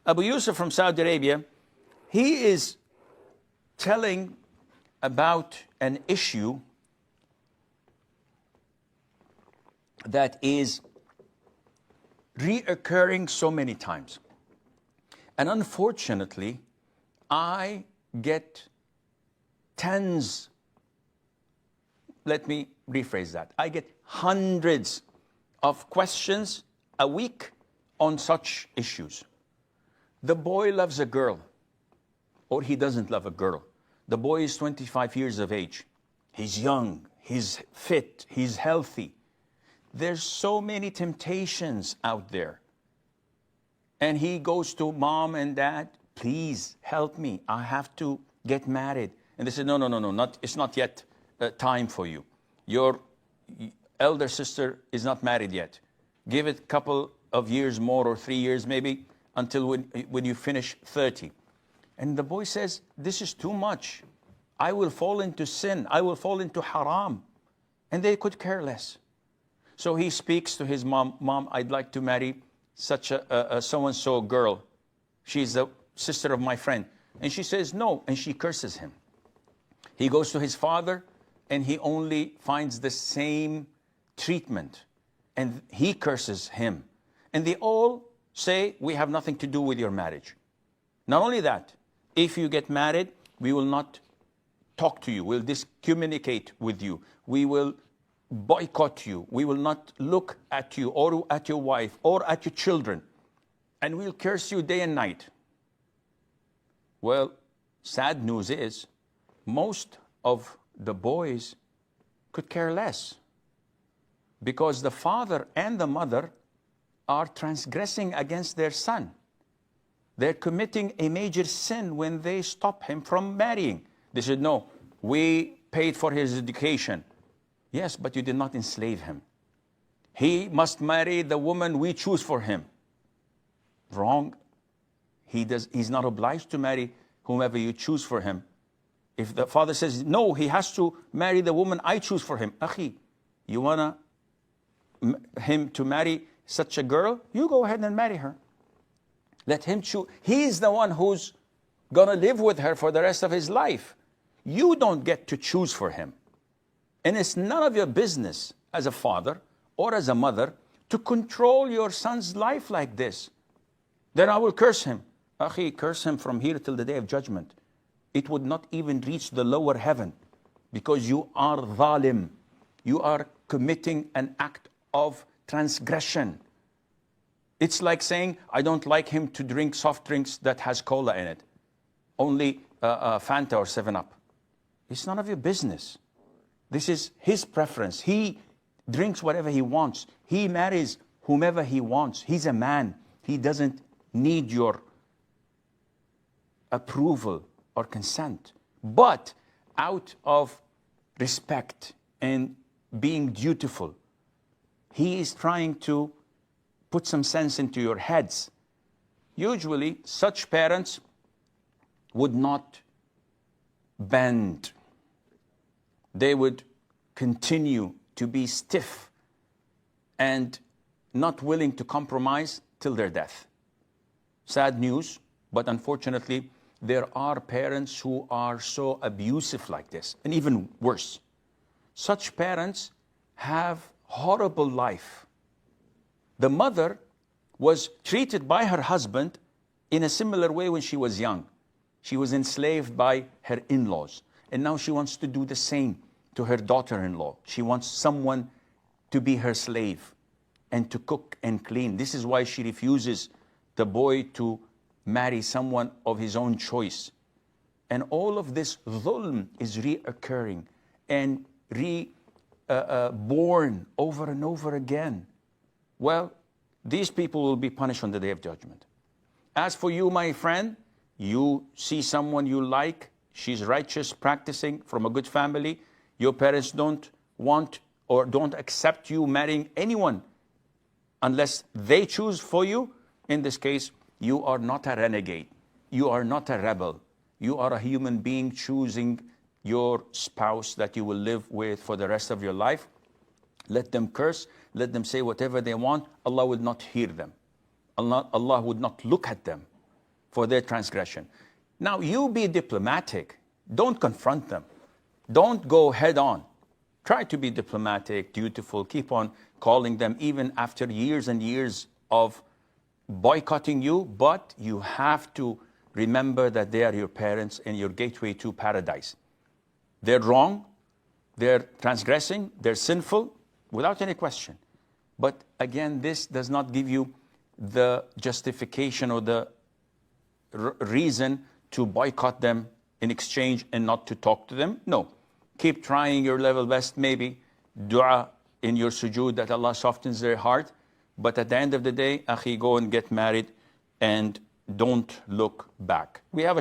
Abu Yusuf from Saudi Arabia, he is telling about an issue that is reoccurring so many times. And unfortunately, I get tens, let me rephrase that. I get hundreds of questions a week on such issues. The boy loves a girl, or he doesn't love a girl. The boy is 25 years of age. He's young, he's fit, he's healthy. There's so many temptations out there. And he goes to mom and dad, please help me. I have to get married. And they say, no, it's not yet time for you. Your elder sister is not married yet. Give it a couple of years more, or 3 years maybe, until when you finish 30. And the boy says, this is too much. I will fall into sin. I will fall into haram. And they could care less. So he speaks to his mom, Mom, I'd like to marry such a so-and-so girl. She's the sister of my friend. And she says no, and she curses him. He goes to his father, and he only finds the same treatment. And he curses him. And they all say, we have nothing to do with your marriage. Not only that, if you get married, we will not talk to you. We'll discommunicate with you. We will boycott you. We will not look at you or at your wife or at your children. And we'll curse you day and night. Well, sad news is, most of the boys could care less, because the father and the mother are transgressing against their son. They're committing a major sin when they stop him from marrying. They said, no, we paid for his education. Yes, but you did not enslave him. He must marry the woman we choose for him. Wrong. He's not obliged to marry whomever you choose for him. If the father says, no, he has to marry the woman I choose for him. Akhi, you want him to marry such a girl? You go ahead and marry her. Let him choose. He's the one who's going to live with her for the rest of his life. You don't get to choose for him. And it's none of your business as a father or as a mother to control your son's life like this. Then I will curse him. Akhi, curse him from here till the day of judgment. It would not even reach the lower heaven, because you are zalim. You are committing an act of transgression. It's like saying, I don't like him to drink soft drinks that has cola in it. Only Fanta or 7-Up. It's none of your business. This is his preference. He drinks whatever he wants. He marries whomever he wants. He's a man. He doesn't need your approval or consent. But out of respect and being dutiful, he is trying to put some sense into your heads. Usually, such parents would not bend. They would continue to be stiff and not willing to compromise till their death. Sad news, but unfortunately, there are parents who are so abusive like this, and even worse. Such parents have horrible life. The mother was treated by her husband in a similar way when she was young. She was enslaved by her in-laws. And now she wants to do the same to her daughter-in-law. She wants someone to be her slave and to cook and clean. This is why she refuses the boy to marry someone of his own choice. And all of this dhulm is reoccurring and born over and over again. Well, these people will be punished on the day of judgment. As for you, my friend, you see someone you like, she's righteous, practicing, from a good family. Your parents don't want or don't accept you marrying anyone unless they choose for you. In this case, you are not a renegade. You are not a rebel. You are a human being choosing your spouse that you will live with for the rest of your life. Let them curse. Let them say whatever they want. Allah will not hear them. Allah would not look at them. for their transgression. Now, you be diplomatic. Don't confront them. Don't go head on. Try to be diplomatic, dutiful. Keep on calling them even after years and years of boycotting you. But you have to remember that they are your parents and your gateway to paradise. They're wrong. They're transgressing. They're sinful without any question. But again, this does not give you the justification or the reason to boycott them in exchange and not to talk to them. No. Keep trying your level best, maybe dua in your sujood that Allah softens their heart. But at the end of the day, akhi, go and get married and don't look back. We have a